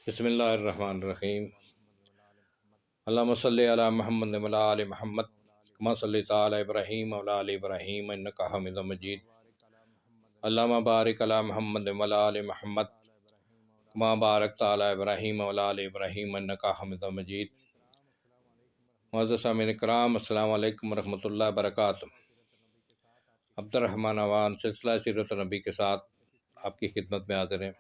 بسم اللہ الرحمن الرحیم۔ اللہم صلی علی محمد وعلی آل محمد کما صلیت علی ابراہیم وعلی آل ابراہیم انک حمید مجید۔ اللہم بارک علی محمد وعلی آل محمد کما بارکت علی ابراہیم وعلی آل ابراہیم انک حمید مجید۔ معزز سامعین کرام، السلام علیکم ورحمۃ اللہ وبرکاتہ۔ عبد الرحمن عوان سلسلہ سیرت نبی کے ساتھ آپ کی خدمت میں حاضر ہیں۔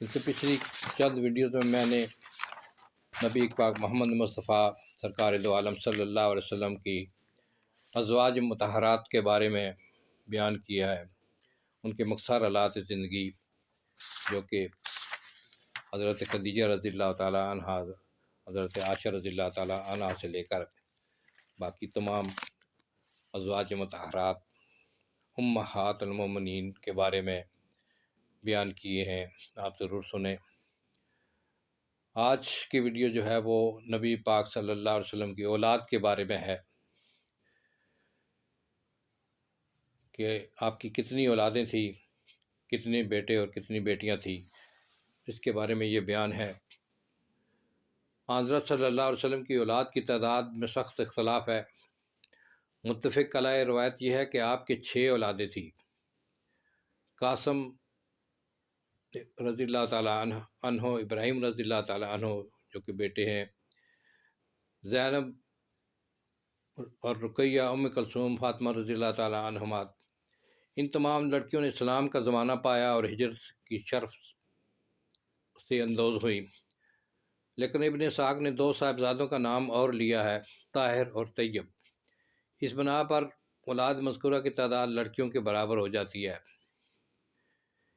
اس سے پچھلی چند ویڈیوز میں میں نے نبی پاک محمد مصطفیٰ سرکار دو عالم صلی اللہ علیہ وسلم کی ازواج مطہرات کے بارے میں بیان کیا ہے، ان کے مختصر حالات زندگی، جو کہ حضرت خدیجہ رضی اللہ تعالیٰ عنہ، حضرت عائشہ رضی اللہ تعالیٰ عنہ سے لے کر باقی تمام ازواج مطہرات امہات المومنین کے بارے میں بیان کیے ہیں، آپ ضرور سنیں۔ آج کی ویڈیو جو ہے وہ نبی پاک صلی اللہ علیہ وسلم کی اولاد کے بارے میں ہے کہ آپ کی کتنی اولادیں تھیں، کتنے بیٹے اور کتنی بیٹیاں تھیں، اس کے بارے میں یہ بیان ہے۔ حضرت صلی اللہ علیہ وسلم کی اولاد کی تعداد میں سخت اختلاف ہے۔ متفق علیہ روایت یہ ہے کہ آپ کے 6 اولادیں تھیں۔ قاسم رضی اللہ تعالیٰ عنہ، ابراہیم رضی اللہ تعالیٰ عنہ جو کہ بیٹے ہیں، زینب اور رقیہ، ام کلثوم، فاطمہ رضی اللہ تعالیٰ عنہما، ان تمام لڑکیوں نے اسلام کا زمانہ پایا اور ہجرت کی شرف سے اندوز ہوئی، لیکن ابن اسحاق نے 2 صاحبزادوں کا نام اور لیا ہے، طاہر اور طیب۔ اس بنا پر اولاد مذکورہ کی تعداد لڑکیوں کے برابر ہو جاتی ہے۔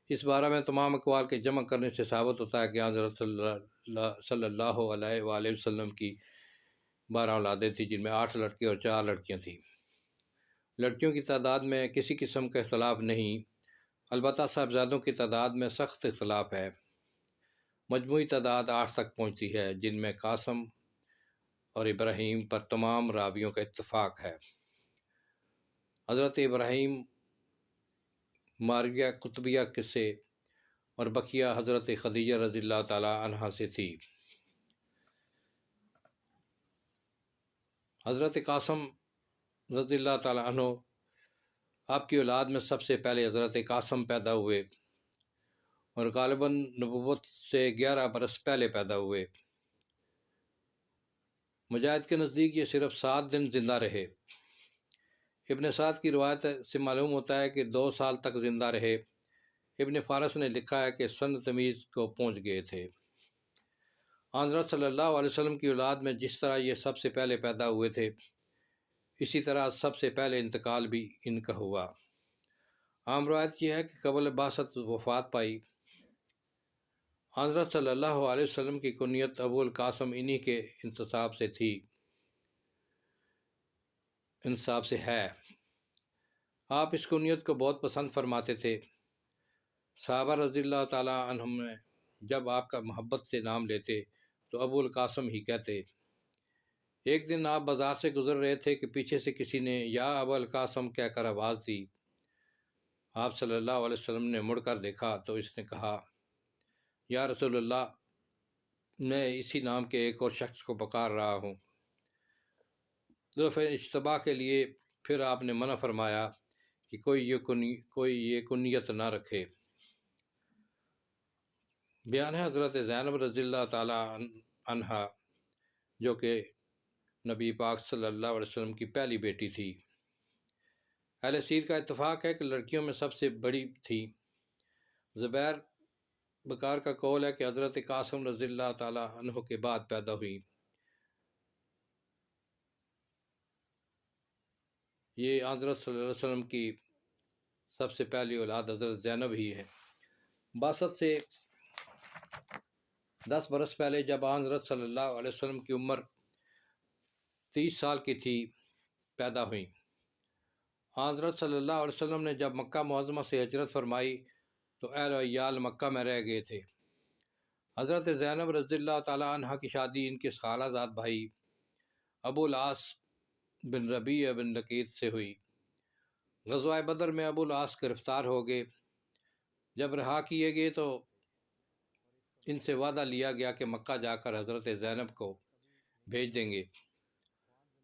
اس بارے میں تمام اقوال کے جمع کرنے سے ثابت ہوتا ہے کہ حضرت صلی اللہ علیہ وآلہ وسلم کی 12 اولادیں تھیں، جن میں 8 لڑکے اور 4 لڑکیاں تھیں۔ لڑکیوں کی تعداد میں کسی قسم کا اختلاف نہیں، البتہ صاحبزادوں کی تعداد میں سخت اختلاف ہے۔ مجموعی تعداد 8 تک پہنچتی ہے، جن میں قاسم اور ابراہیم پر تمام راویوں کا اتفاق ہے۔ حضرت ابراہیم ماریہ قطبیہ سے اور بقیہ حضرت خدیجہ رضی اللہ تعالیٰ عنہ سے تھی۔ حضرت قاسم رضی اللہ تعالیٰ عنہ، آپ کی اولاد میں سب سے پہلے حضرت قاسم پیدا ہوئے اور غالباً نبوت سے 11 برس پہلے پیدا ہوئے۔ مجاہد کے نزدیک یہ صرف 7 دن زندہ رہے۔ ابن سعد کی روایت سے معلوم ہوتا ہے کہ 2 سال تک زندہ رہے۔ ابن فارس نے لکھا ہے کہ سن تمیز کو پہنچ گئے تھے۔ حضرت صلی اللہ علیہ وسلم کی اولاد میں جس طرح یہ سب سے پہلے پیدا ہوئے تھے، اسی طرح سب سے پہلے انتقال بھی ان کا ہوا۔ عام روایت یہ ہے کہ قبل بعثت وفات پائی۔ حضرت صلی اللہ علیہ وسلم کی کنیت ابو القاسم انہی کے انتساب سے تھی، انساب سے ہے۔ آپ اس کنیت کو بہت پسند فرماتے تھے۔ صحابہ رضی اللہ تعالیٰ عنہم نے جب آپ کا محبت سے نام لیتے تو ابو القاسم ہی کہتے۔ ایک دن آپ بازار سے گزر رہے تھے کہ پیچھے سے کسی نے یا ابو القاسم کہہ کر آواز دی۔ آپ صلی اللہ علیہ وسلم نے مڑ کر دیکھا تو اس نے کہا، یا رسول اللہ، میں اسی نام کے ایک اور شخص کو پکار رہا ہوں۔ ظرف اجتباء کے لیے پھر آپ نے منع فرمایا کہ کوئی یہ کنیت نہ رکھے۔ بیان ہے حضرت زینب رضی اللہ تعالیٰ عنہا، جو کہ نبی پاک صلی اللہ علیہ وسلم کی پہلی بیٹی تھی۔ اہل سیر کا اتفاق ہے کہ لڑکیوں میں سب سے بڑی تھی۔ زبیر بکار کا قول ہے کہ حضرت قاسم رضی اللہ تعالیٰ عنہ کے بعد پیدا ہوئی۔ یہ حضرت صلی اللہ علیہ وسلم کی سب سے پہلی اولاد حضرت زینب ہی ہے۔ بعثت سے 10 برس پہلے جب حضرت صلی اللہ علیہ وسلم کی عمر 30 سال کی تھی، پیدا ہوئیں۔ حضرت صلی اللہ علیہ وسلم نے جب مکہ معظمہ سے ہجرت فرمائی تو اہل و عیال مکہ میں رہ گئے تھے۔ حضرت زینب رضی اللہ تعالیٰ عنہ کی شادی ان کے خالہ زاد بھائی ابو العاص بن ربیعہ بن لقیط سے ہوئی۔ غزوہ بدر میں ابو العاص گرفتار ہو گئے۔ جب رہا کیے گئے تو ان سے وعدہ لیا گیا کہ مکہ جا کر حضرت زینب کو بھیج دیں گے۔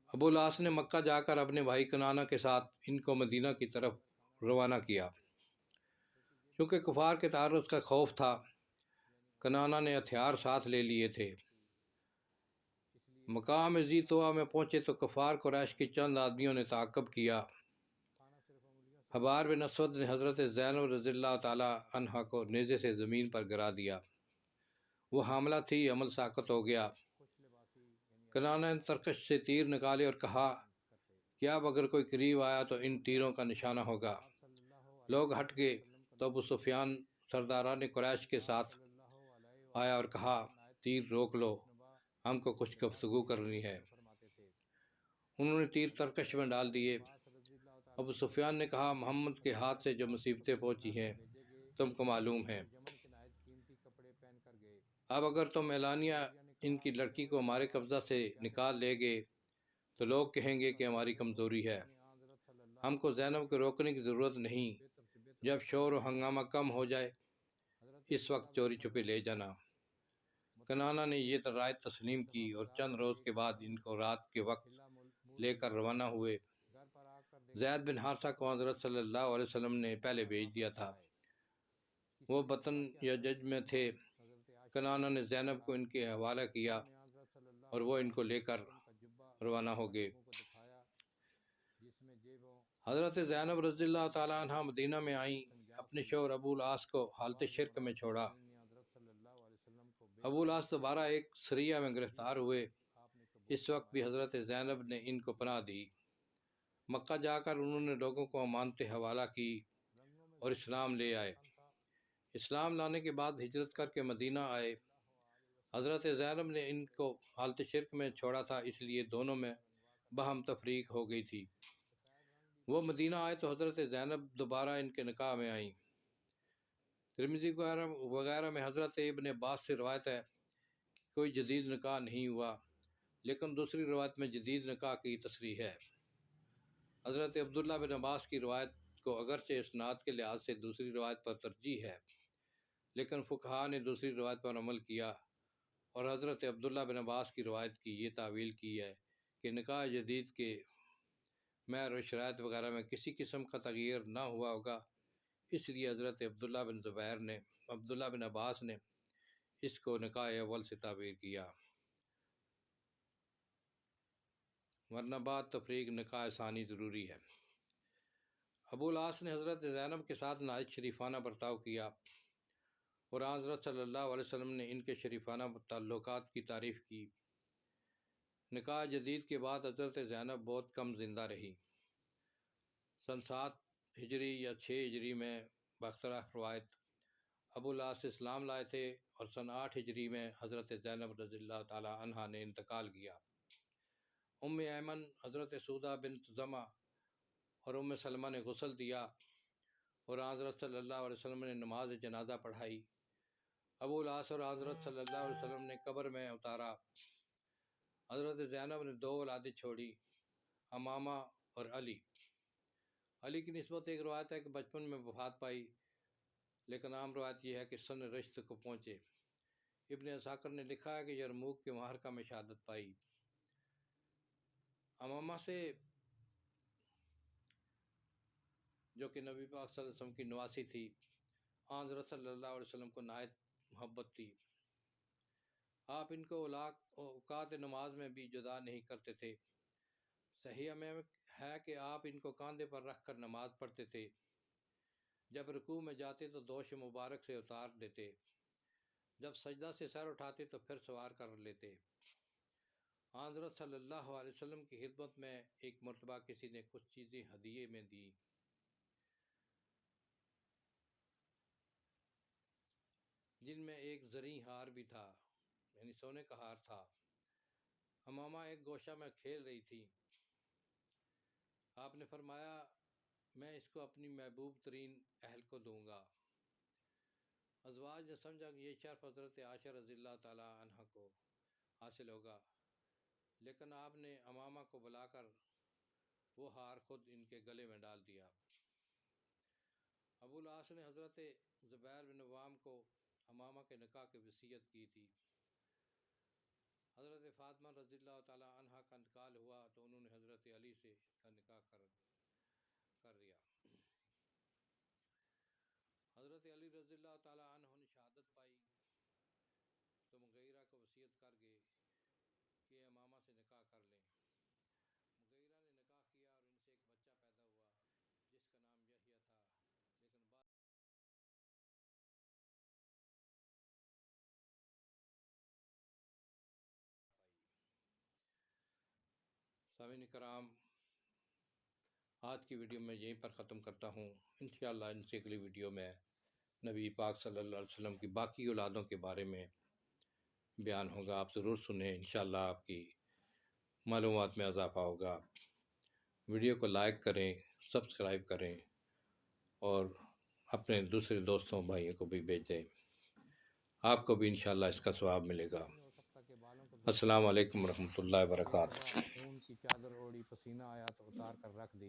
ابو العاص نے مکہ جا کر اپنے بھائی کنانہ کے ساتھ ان کو مدینہ کی طرف روانہ کیا۔ چونکہ کفار کے تعرض کا خوف تھا، کنانہ نے ہتھیار ساتھ لے لیے تھے۔ مقام ذی طویٰ میں پہنچے تو کفار قریش کے چند آدمیوں نے تعاقب کیا۔ حبار بن اسود نے حضرت زینب رضی اللہ تعالیٰ عنہا کو نیزے سے زمین پر گرا دیا۔ وہ حاملہ تھی، عمل ساقط ہو گیا۔ کنانہ نے ترکش سے تیر نکالے اور کہا کہ اب اگر کوئی قریب آیا تو ان تیروں کا نشانہ ہوگا۔ لوگ ہٹ گئے تو ابو سفیان سرداران قریش کے ساتھ آیا اور کہا تیر روک لو، ہم کو کچھ گفتگو کرنی ہے۔ انہوں نے تیر ترکش میں ڈال دیے۔ ابو سفیان نے کہا محمد کے ہاتھ سے جو مصیبتیں پہنچی ہیں تم کو معلوم ہیں، اب اگر تم اعلانیہ ان کی لڑکی کو ہمارے قبضہ سے نکال لے گے تو لوگ کہیں گے کہ ہماری کمزوری ہے۔ ہم کو زینب کو روکنے کی ضرورت نہیں، جب شور و ہنگامہ کم ہو جائے اس وقت چوری چھپے لے جانا۔ کنانہ نے یہ رائے تسلیم کی اور چند روز کے بعد ان کو رات کے وقت لے کر روانہ ہوئے۔ زید بن حارثہ کو حضرت صلی اللہ علیہ وسلم نے پہلے بھیج دیا تھا، وہ بطن یجج میں تھے۔ کنانہ نے زینب کو ان کے حوالہ کیا اور وہ ان کو لے کر روانہ ہو گئے۔ حضرت زینب رضی اللہ تعالیٰ عنہ مدینہ میں آئیں، اپنے شوہر ابو العاص کو حالت شرک میں چھوڑا۔ ابو العاص دوبارہ ایک سریہ میں گرفتار ہوئے۔ اس وقت بھی حضرت زینب نے ان کو پناہ دی۔ مکہ جا کر انہوں نے لوگوں کو امانت حوالہ کی اور اسلام لے آئے۔ اسلام لانے کے بعد ہجرت کر کے مدینہ آئے۔ حضرت زینب نے ان کو حالت شرک میں چھوڑا تھا، اس لیے دونوں میں باہم تفریق ہو گئی تھی۔ وہ مدینہ آئے تو حضرت زینب دوبارہ ان کے نکاح میں آئیں۔ ترمذی وغیرہ میں حضرت ابن عباس سے روایت ہے کہ کوئی جدید نکاح نہیں ہوا، لیکن دوسری روایت میں جدید نکاح کی تصریح ہے۔ حضرت عبداللہ بن عباس کی روایت کو اگرچہ اسناد کے لحاظ سے دوسری روایت پر ترجیح ہے، لیکن فقہاء نے دوسری روایت پر عمل کیا اور حضرت عبداللہ بن عباس کی روایت کی یہ تعویل کی ہے کہ نکاح جدید کے مہر و شرائط وغیرہ میں کسی قسم کا تغیر نہ ہوا ہوگا، اس لیے حضرت عبداللہ بن عباس نے اس کو نکاح اول سے تعبیر کیا، ورنہ بعد تفریق نکاح ثانی ضروری ہے۔ ابو العاص نے حضرت زینب کے ساتھ نہایت شریفانہ برتاؤ کیا اور حضرت صلی اللہ علیہ وسلم نے ان کے شریفانہ تعلقات کی تعریف کی۔ نکاح جدید کے بعد حضرت زینب بہت کم زندہ رہی۔ سن 7 ہجری یا 6 ہجری میں باختلاف روایت ابو العاص اسلام لائے تھے اور سن 8 ہجری میں حضرت زینب رضی اللہ تعالیٰ عنہا نے انتقال کیا۔ ام ایمن، حضرت سودہ بنت زمع اور ام سلمہ نے غسل دیا اور حضرت صلی اللہ علیہ وسلم نے نماز جنازہ پڑھائی۔ ابو العاص اور حضرت صلی اللہ علیہ وسلم نے قبر میں اتارا۔ حضرت زینب نے 2 اولادیں چھوڑی، امامہ اور علی۔ علی کی نسبت ایک روایت ہے کہ بچپن میں وفات پائی، لیکن عام روایت یہ ہے کہ سن رشت کو پہنچے۔ ابن عساکر نے لکھا ہے کہ یرموک کے معرکہ میں شہادت پائی۔ امامہ سے جو کہ نبی پاک صلی اللہ علیہ وسلم کی نواسی تھی، حضرت صلی اللہ علیہ وسلم کو نہایت محبت تھی۔ آپ ان کو اوقات نماز میں بھی جدا نہیں کرتے تھے۔ صحیح میں ہے کہ آپ ان کو کاندھے پر رکھ کر نماز پڑھتے تھے۔ جب رکوع میں جاتے تو دوش مبارک سے اتار دیتے، جب سجدہ سے سر اٹھاتے تو پھر سوار کر لیتے۔ حضرت صلی اللہ علیہ وسلم کی خدمت میں ایک مرتبہ کسی نے کچھ چیزیں ہدیے میں دی، جن میں ایک زرعی ہار بھی تھا، یعنی سونے کا ہار تھا۔ امامہ ایک گوشہ میں کھیل رہی تھی۔ آپ نے فرمایا میں اس کو اپنی محبوب ترین اہل کو دوں گا۔ ازواج نے سمجھا کہ یہ شرف حضرت عائشہ رضی اللہ تعالیٰ عنہ کو حاصل ہوگا، لیکن آپ نے امامہ کو بلا کر وہ ہار خود ان کے گلے میں ڈال دیا۔ ابو العاص نے حضرت زبیر بن عوام کو امامہ کے نکاح کی وصیت کی تھی۔ حضرت فاطمہ رضی اللہ تعالی عنہ کا انتقال ہوا تو انہوں نے حضرت علی سے کا نکاح کر دیا۔ حضرت علی رضی اللہ تعالی عنہ نے شہادت پائی تو مغیرہ کو وصیت کر گئے کہ امامہ سے نکاح کر لیں۔ مغیرہ نے نکاح کیا اور ان سے ایک بچہ پیدا ہوا جس کا نام یحییٰ تھا، لیکن بعد سامعین کرام، آج کی ویڈیو میں یہیں پر ختم کرتا ہوں۔ انشاءاللہ ان سے اگلی ویڈیو میں نبی پاک صلی اللہ علیہ وسلم کی باقی اولادوں کے بارے میں بیان ہوگا، آپ ضرور سنیں، انشاءاللہ آپ کی معلومات میں اضافہ ہوگا۔ ویڈیو کو لائک کریں، سبسکرائب کریں اور اپنے دوسرے دوستوں بھائیوں کو بھی بھیج دیں، آپ کو بھی انشاءاللہ اس کا ثواب ملے گا۔ السلام علیکم ورحمۃ اللہ وبرکاتہ۔ اون کی چادر اوڑی، پسینہ آیا تو اتار کر رکھ دی۔